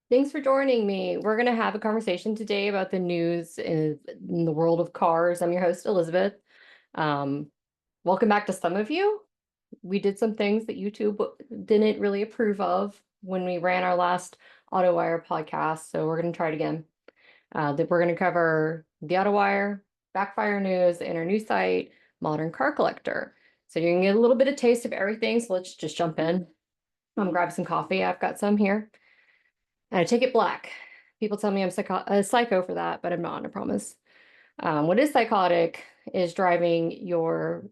Thanks for joining me. We're going to have a conversation today about the news in the world of cars. I'm your host, Elizabeth. Um, Welcome back to some of you. We did some things that YouTube didn't really approve of when we ran our last AutoWire podcast, so we're going to try it again. We're going to cover the AutoWire, Backfire news, and our new site, Modern Car Collector. So you're going to get a little bit of taste of everything, so let's just jump in. Grab some coffee. I've got some here. And I take it black. People tell me I'm a psycho for that, but I'm not, I promise. What is psychotic is driving your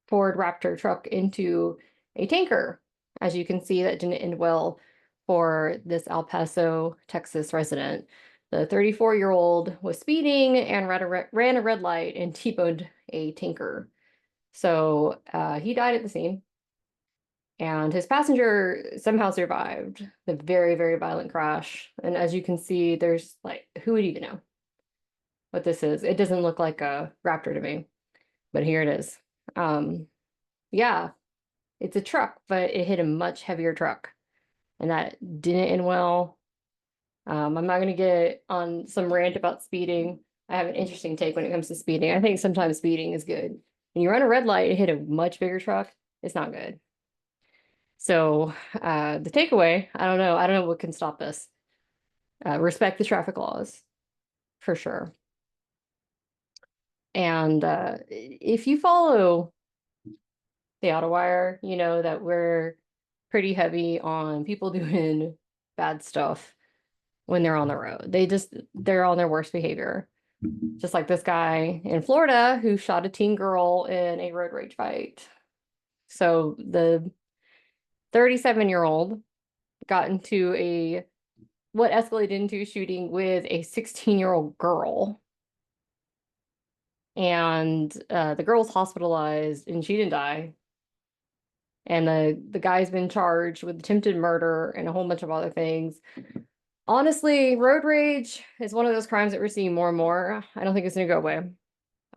Ford Raptor truck into a tanker. As you can see, that didn't end well for this El Paso, Texas resident. The 34-year-old was speeding and ran a red light and T-boned a tanker. So he died at the scene. And his passenger somehow survived the very, very violent crash. And as you can see, there's like, who would even know what this is? It doesn't look like a Raptor to me, but here it is. Yeah, it's a truck, but it hit a much heavier truck, and that didn't end well. I'm not going to get on some rant about speeding. I have an interesting take when it comes to speeding. I think sometimes speeding is good. When you run a red light and hit a much bigger truck, it's not good. So the takeaway, I don't know what can stop this. Respect the traffic laws, for sure. And if you follow the AutoWire, you know that we're pretty heavy on people doing bad stuff when they're on the road. They're on their worst behavior. Just like this guy in Florida who shot a teen girl in a road rage fight. So the 37-year-old got into what escalated into a shooting with a 16-year-old girl. And the girl's hospitalized and she didn't die. And the guy's been charged with attempted murder and a whole bunch of other things. Honestly, road rage is one of those crimes that we're seeing more and more. I don't think it's going to go away.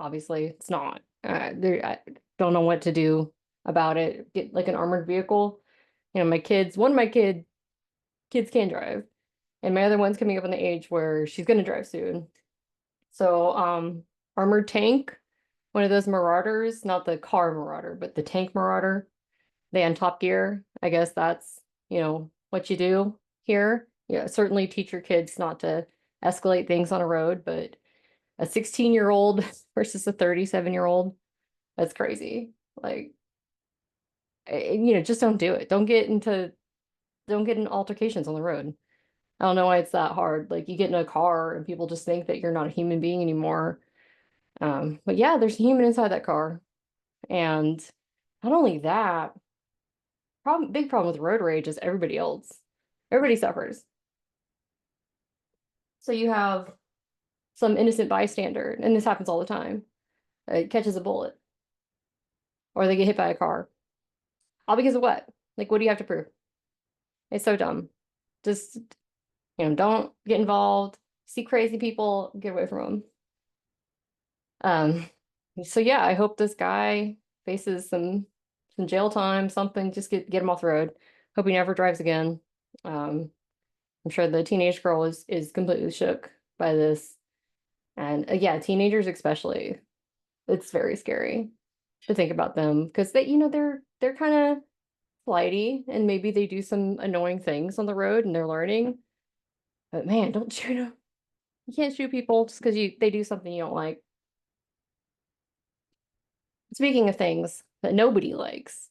Obviously, it's not. I don't know what to do about it. Get like an armored vehicle. You know, one of my kids can drive. And my other one's coming up on the age where she's going to drive soon. So, armored tank, one of those Marauders, not the car Marauder, but the tank Marauder. They on Top Gear. I guess that's, what you do here. Yeah, certainly teach your kids not to escalate things on a road, but a 16-year-old versus a 37-year-old, that's crazy. Like, just don't do it. Don't get in altercations on the road. I don't know why it's that hard. Like you get in a car and people just think that you're not a human being anymore. But yeah, there's a human inside that car. And not only that, big problem with road rage is everybody else. Everybody suffers. So you have some innocent bystander, and this happens all the time, catches a bullet, or they get hit by a car. All because of what? Like, what do you have to prove? It's so dumb. Just, don't get involved. See crazy people, get away from them. So yeah, I hope this guy faces some jail time, something, just get him off the road. Hope he never drives again. I'm sure the teenage girl is completely shook by this. And yeah, teenagers especially. It's very scary to think about them because they're kind of flighty and maybe they do some annoying things on the road and they're learning. But man, don't shoot them. You can't shoot people just because they do something you don't like. Speaking of things that nobody likes,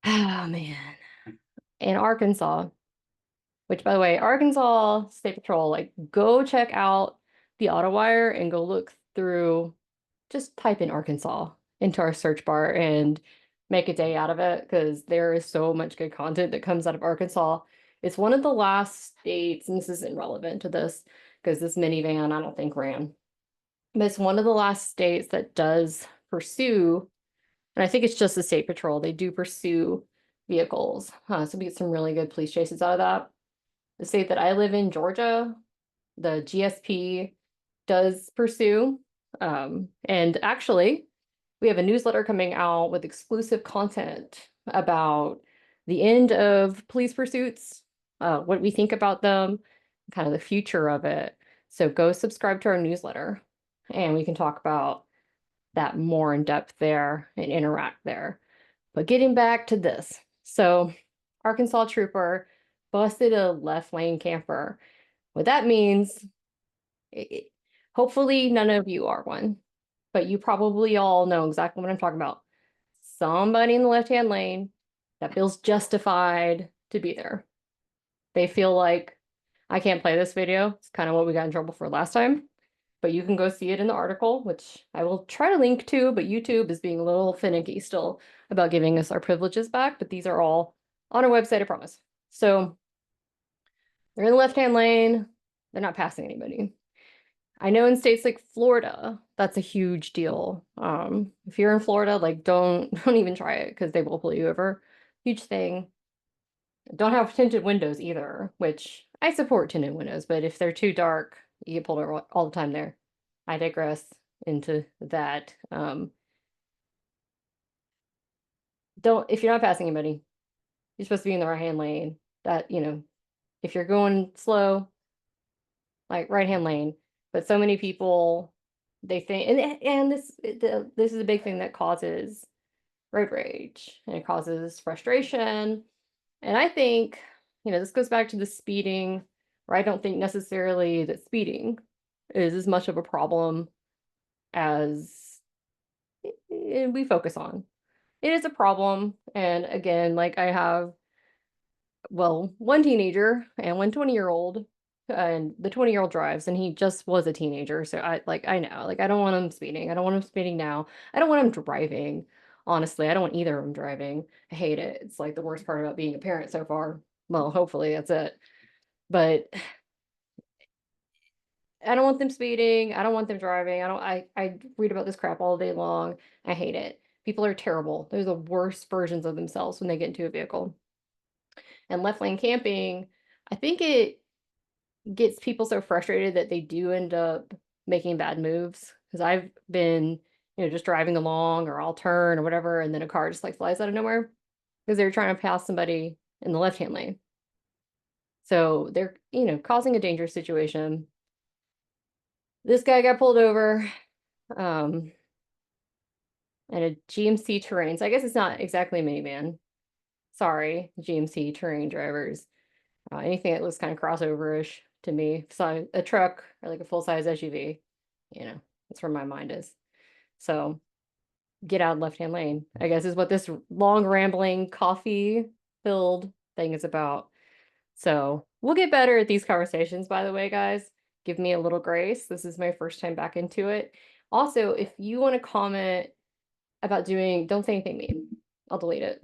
oh man, in Arkansas, which by the way, Arkansas State Patrol, like go check out the AutoWire and go look through, just type in Arkansas into our search bar and make a day out of it because there is so much good content that comes out of Arkansas. It's one of the last states, and this isn't relevant to this because this minivan I don't think ran, but it's one of the last states that does pursue, and I think it's just the State Patrol, they do pursue vehicles. So we get some really good police chases out of that. The state that I live in, Georgia, the GSP does pursue. And actually, we have a newsletter coming out with exclusive content about the end of police pursuits what we think about them, kind of the future of it. So go subscribe to our newsletter and we can talk about that more in depth there and interact there. But getting back to this. So Arkansas trooper busted a left lane camper. What that means, hopefully none of you are one, but you probably all know exactly what I'm talking about. Somebody in the left-hand lane that feels justified to be there. They feel like, I can't play this video. It's kind of what we got in trouble for last time, but you can go see it in the article, which I will try to link to, but YouTube is being a little finicky still about giving us our privileges back, but these are all on our website, I promise. So they're in the left-hand lane. They're not passing anybody. I know in states like Florida, that's a huge deal. If you're in Florida, like don't even try it because they will pull you over. Huge thing. Don't have tinted windows either, which I support tinted windows, but if they're too dark, you get pulled over all the time there. I digress into that. If you're not passing anybody, you're supposed to be in the right-hand lane. That, if you're going slow, like right-hand lane, but so many people, they think, and this is a big thing that causes road rage and it causes frustration. And I think, this goes back to the speeding, where I don't think necessarily that speeding is as much of a problem as we focus on. It is a problem. And again, like I have, well, one teenager and one 20-year-old, and the 20-year-old drives, and he just was a teenager. So I know, like, I don't want him speeding. I don't want him speeding now. I don't want him driving. Honestly, I don't want either of them driving. I hate it. It's like the worst part about being a parent so far. Well, hopefully that's it. But I don't want them speeding. I don't want them driving. I read about this crap all day long. I hate it. People are terrible. They're the worst versions of themselves when they get into a vehicle. And left lane camping, I think it gets people so frustrated that they do end up making bad moves. Because I've been, just driving along or I'll turn or whatever, and then a car just like flies out of nowhere because they're trying to pass somebody in the left-hand lane. So they're, causing a dangerous situation. This guy got pulled over in a GMC Terrain. So I guess it's not exactly a minivan. Sorry, GMC Terrain drivers. Anything that looks kind of crossover-ish to me. So a truck or like a full-size SUV, that's where my mind is. So get out left-hand lane, I guess, is what this long rambling coffee-filled thing is about. So we'll get better at these conversations, by the way, guys. Give me a little grace. This is my first time back into it. Also, if you want to comment about don't say anything mean. I'll delete it.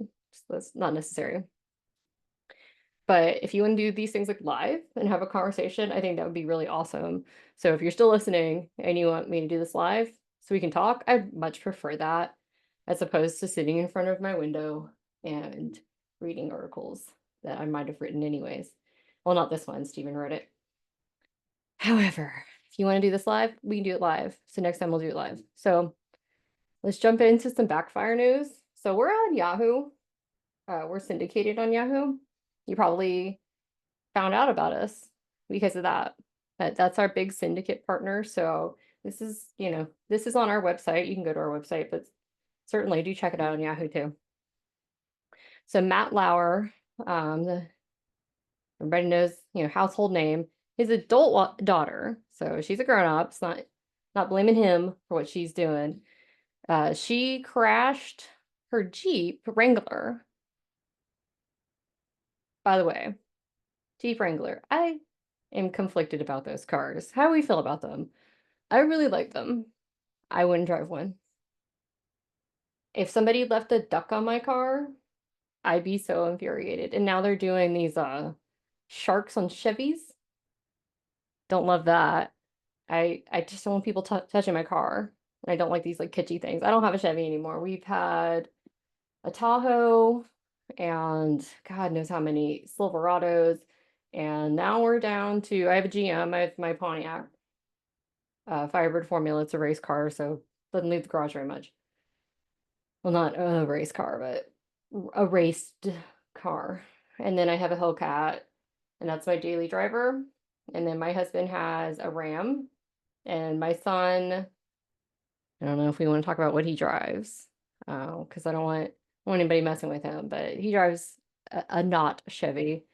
That's not necessary. But if you want to do these things like live and have a conversation, I think that would be really awesome. So if you're still listening and you want me to do this live so we can talk, I'd much prefer that as opposed to sitting in front of my window and reading articles that I might have written anyways. Well, not this one, Stephen wrote it. However, if you want to do this live, we can do it live. So next time we'll do it live. So let's jump into some Backfire news. So we're on Yahoo. We're syndicated on Yahoo. You probably found out about us because of that. But that's our big syndicate partner. So this is, this is on our website. You can go to our website, but certainly do check it out on Yahoo too. So Matt Lauer, everybody knows, household name, his adult daughter. So she's a grown-up. It's not blaming him for what she's doing. She crashed her Jeep Wrangler. By the way, Jeep Wrangler. I am conflicted about those cars. How do we feel about them? I really like them. I wouldn't drive one. If somebody left a duck on my car, I'd be so infuriated. And now they're doing these sharks on Chevys. Don't love that. I just don't want people touching my car. And I don't like these like kitschy things. I don't have a Chevy anymore. We've had a Tahoe and God knows how many Silverados. And now we're down to, I have a GM, I have my Pontiac Firebird Formula. It's a race car, so doesn't leave the garage very much. Well, not a race car, but a raced car. And then I have a Hellcat and that's my daily driver. And then my husband has a Ram, and my son, I don't know if we want to talk about what he drives, because I don't want anybody messing with him, but he drives a not Chevy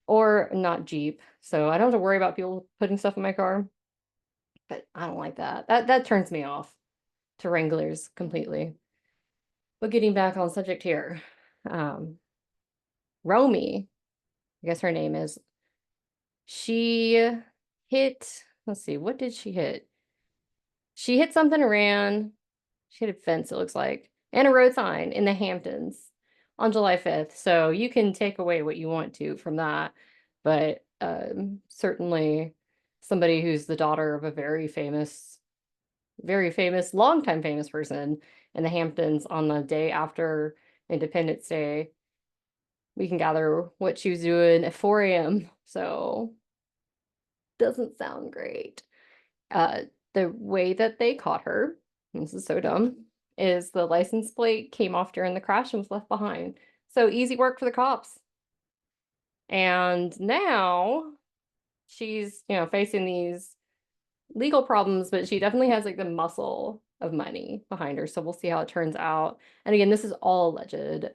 or not Jeep, so I don't have to worry about people putting stuff in my car. But I don't like that. That turns me off to Wranglers completely. But getting back on subject here, um, Romy, I guess her name is, she hit, let's see, what did she hit? She hit something, ran, she hit a fence, it looks like, and a road sign in the Hamptons on July 5th. So you can take away what you want to from that. But certainly somebody who's the daughter of a very famous, longtime famous person in the Hamptons on the day after Independence Day, we can gather what she was doing at 4 a.m. So doesn't sound great. Uh, the way that they caught her, this is so dumb, is the license plate came off during the crash and was left behind. So easy work for the cops. And now she's, facing these legal problems, but she definitely has like the muscle of money behind her. So we'll see how it turns out. And again, this is all alleged.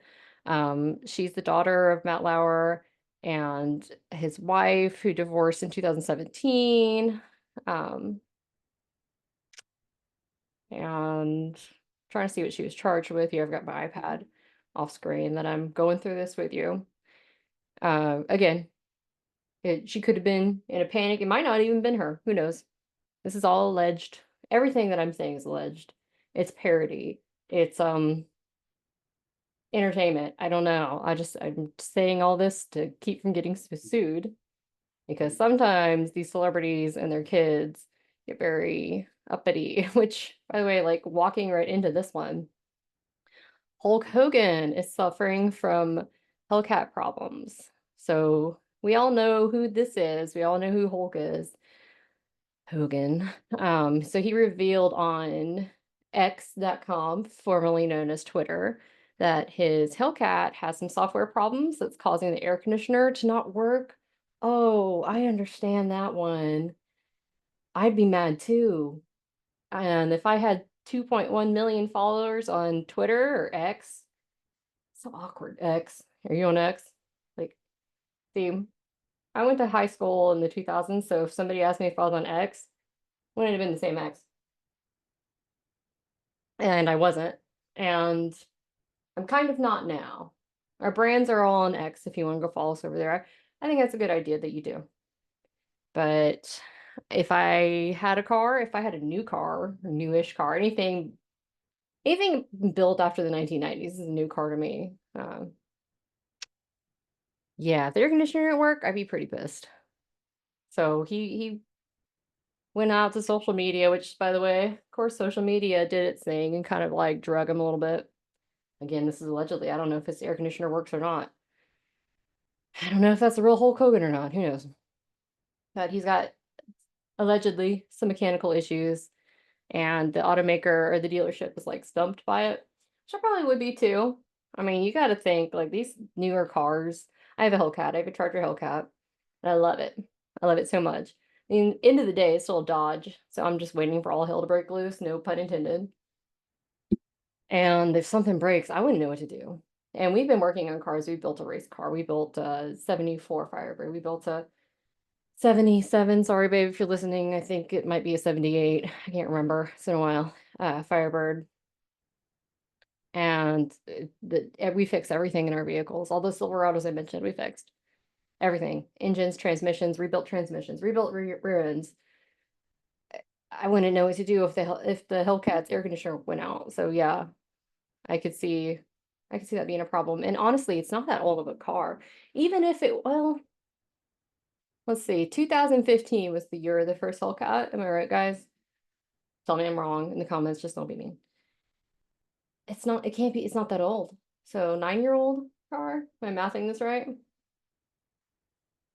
She's the daughter of Matt Lauer and his wife, who divorced in 2017. And trying to see what she was charged with. Here, I've got my iPad off screen that I'm going through this with you. Again, she could have been in a panic. It might not even been her. Who knows? This is all alleged. Everything that I'm saying is alleged. It's parody. It's entertainment. I don't know. I'm saying all this to keep from getting sued, because sometimes these celebrities and their kids get very uppity, which, by the way, like walking right into this one, Hulk Hogan is suffering from Hellcat problems. So we all know who this is. We all know who Hulk is. Hogan. So he revealed on X.com, formerly known as Twitter, that his Hellcat has some software problems that's causing the air conditioner to not work. Oh, I understand that one. I'd be mad too. And if I had 2.1 million followers on Twitter or X, so awkward, X. Are you on X? Like, see, I went to high school in the 2000s, so if somebody asked me if I was on X, wouldn't have been the same X. And I wasn't. And I'm kind of not now. Our brands are all on X if you want to go follow us over there. I think that's a good idea that you do. But if I had a car, if I had a new car, a newish car, anything built after the 1990s is a new car to me. Yeah, if the air conditioner didn't work, I'd be pretty pissed. So he went out to social media, which, by the way, of course, social media did its thing and kind of like drug him a little bit. Again, this is allegedly. I don't know if his air conditioner works or not. I don't know if that's a real Hulk Hogan or not. Who knows? But he's got allegedly some mechanical issues, and the automaker or the dealership is like stumped by it, which I probably would be too. I mean, you got to think like these newer cars. I have a Hellcat. I have a Charger Hellcat, and I love it. I love it so much. I mean, end of the day, it's still a Dodge, so I'm just waiting for all hell to break loose. No pun intended. And if something breaks, I wouldn't know what to do. And we've been working on cars. We built a race car. We built a 74 Firebird. We built a 77. Sorry, babe, if you're listening. I think it might be a 78. I can't remember. It's been a while. Firebird. And we fixed everything in our vehicles. All the Silverados I mentioned, we fixed everything. Engines, transmissions, rebuilt rear ends. I wouldn't know what to do if the Hellcat's air conditioner went out. So yeah, I could see that being a problem. And honestly, it's not that old of a car. Even if well, let's see, 2015 was the year of the first Hellcat. Am I right, guys? Tell me I'm wrong in the comments, just don't be mean. It's not that old. So 9-year-old car? Am I mathing this right?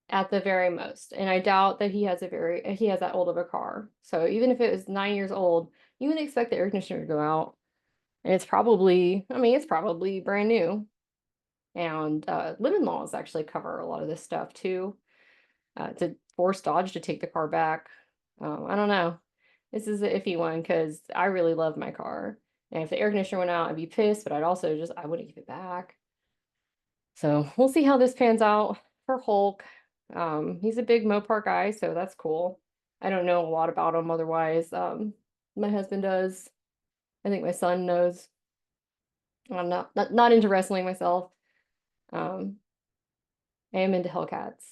At the very most. And I doubt that he has that old of a car. So even if it was 9 years old, you would expect the air conditioner to go out. And it's probably brand new. And lemon laws actually cover a lot of this stuff too. to force Dodge to take the car back. I don't know. This is an iffy one because I really love my car. And if the air conditioner went out, I'd be pissed, but I wouldn't give it back. So we'll see how this pans out for Hulk. He's a big Mopar guy, so that's cool. I don't know a lot about him otherwise. My husband does. I think my son knows. I'm not into wrestling myself. Um, I am into Hellcats.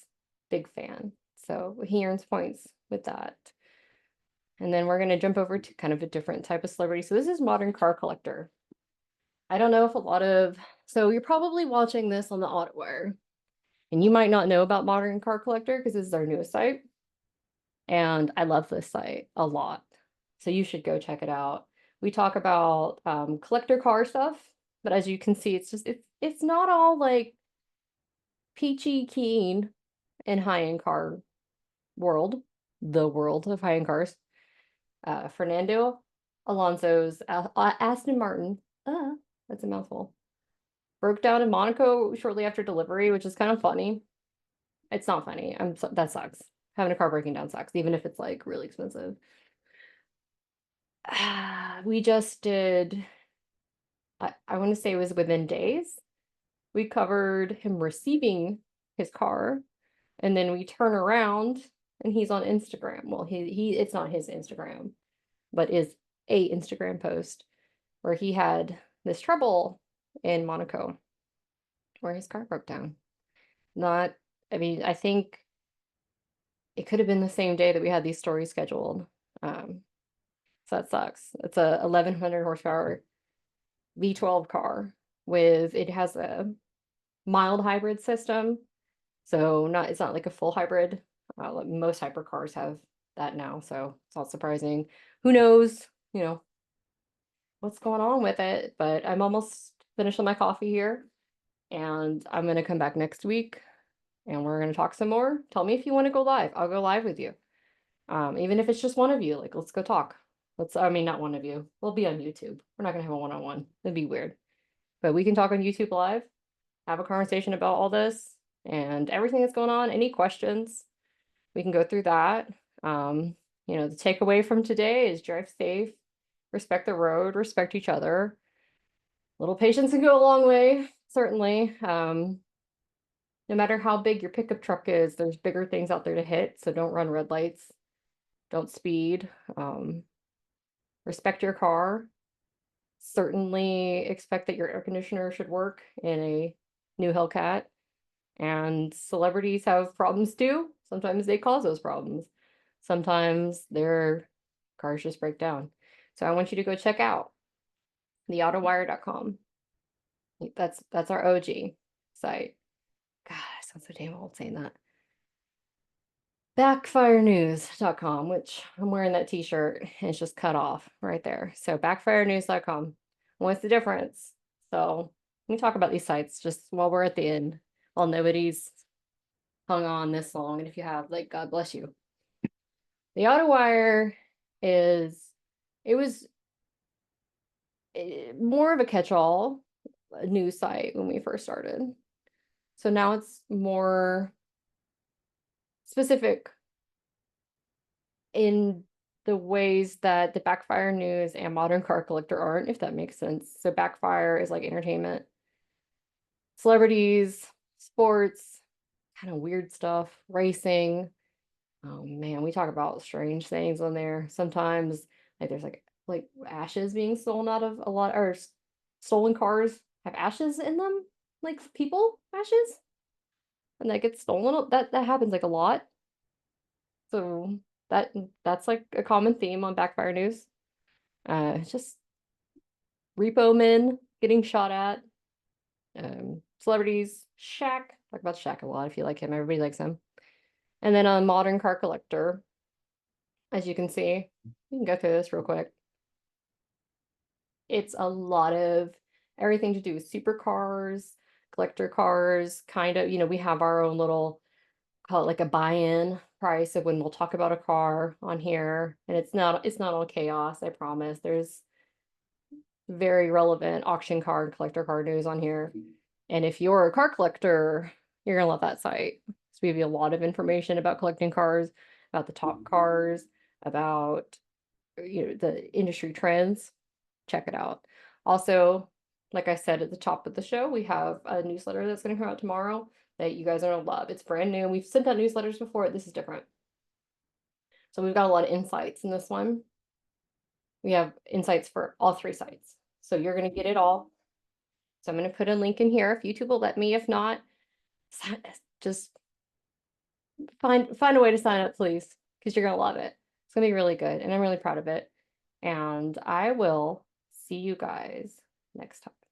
Big fan. So he earns points with that. And then we're going to jump over to kind of a different type of celebrity. So this is modern car collector. I don't know if a lot of, so you're probably watching this on the AutoWire, and you might not know about modern car collector because this is our newest site. And I love this site a lot. So you should go check it out. We talk about collector car stuff, but as you can see, it's not all like peachy keen in high-end car world, the world of high-end cars. Fernando Alonso's Aston Martin, that's a mouthful, broke down in Monaco shortly after delivery, which is kind of funny. It's not funny. That sucks. Having a car breaking down sucks, even if it's like really expensive. We just did, I want to say it was within days. We covered him receiving his car, and then we turn around and he's on Instagram. Well, it's not his Instagram, but is a Instagram post where he had this trouble in Monaco where his car broke down. I think it could have been the same day that we had these stories scheduled. So that sucks. It's a 1100 horsepower V12 car it has a mild hybrid system. So it's not like a full hybrid. Like most hypercars have that now, so it's not surprising. Who knows, what's going on with it, but I'm almost finished with my coffee here, and I'm going to come back next week and we're going to talk some more. Tell me if you want to go live. I'll go live with you. Even if it's just one of you, like, let's go talk. Not one of you. We'll be on YouTube. We're not going to have a one-on-one. That'd be weird. But we can talk on YouTube live, have a conversation about all this and everything that's going on. Any questions, we can go through that. The takeaway from today is drive safe, respect the road, respect each other. A little patience can go a long way, certainly. No matter how big your pickup truck is, there's bigger things out there to hit. So don't run red lights. Don't speed. Respect your car. Certainly expect that your air conditioner should work in a new Hellcat. And celebrities have problems too. Sometimes they cause those problems. Sometimes their cars just break down. So I want you to go check out theautowire.com. That's our OG site. God, I sound so damn old saying that. Backfirenews.com, which I'm wearing that t-shirt and it's just cut off right there. So backfirenews.com. What's the difference? So we talk about these sites just while we're at the end, while nobody's hung on this long. And if you have, like, God bless you. The AutoWire was more of a catch-all news site when we first started. So now it's more specific in the ways that the Backfire News and Modern Car Collector aren't, if that makes sense. So Backfire is like entertainment, celebrities, sports, kind of weird stuff, racing. Oh man, we talk about strange things on there. Sometimes like there's like ashes being stolen out of a lot, or stolen cars have ashes in them, like people ashes, and that gets stolen. That happens like a lot. So that's like a common theme on Backfire News. Just repo men getting shot at. Celebrities, Shaq. Talk about Shaq a lot if you like him. Everybody likes him. And then on Modern Car Collector, as you can see, we can go through this real quick. It's a lot of everything to do with supercars, collector cars, kind of, we have our own little, call it like a buy-in price of when we'll talk about a car on here. And it's not all chaos, I promise. There's very relevant auction car and collector car news on here. And if you're a car collector, You're gonna love that site. So we give you a lot of information about collecting cars, about the top cars, about the industry trends. Check it out. Also, like I said at the top of the show, we have a newsletter that's going to come out tomorrow that you guys are going to love. It's brand new. We've sent out newsletters before. This is different. So we've got a lot of insights in this one. We have insights for all three sites. So you're going to get it all. So I'm going to put a link in here if YouTube will let me. If not, just find a way to sign up, please, because you're going to love it. It's going to be really good, and I'm really proud of it. And I will see you guys next time.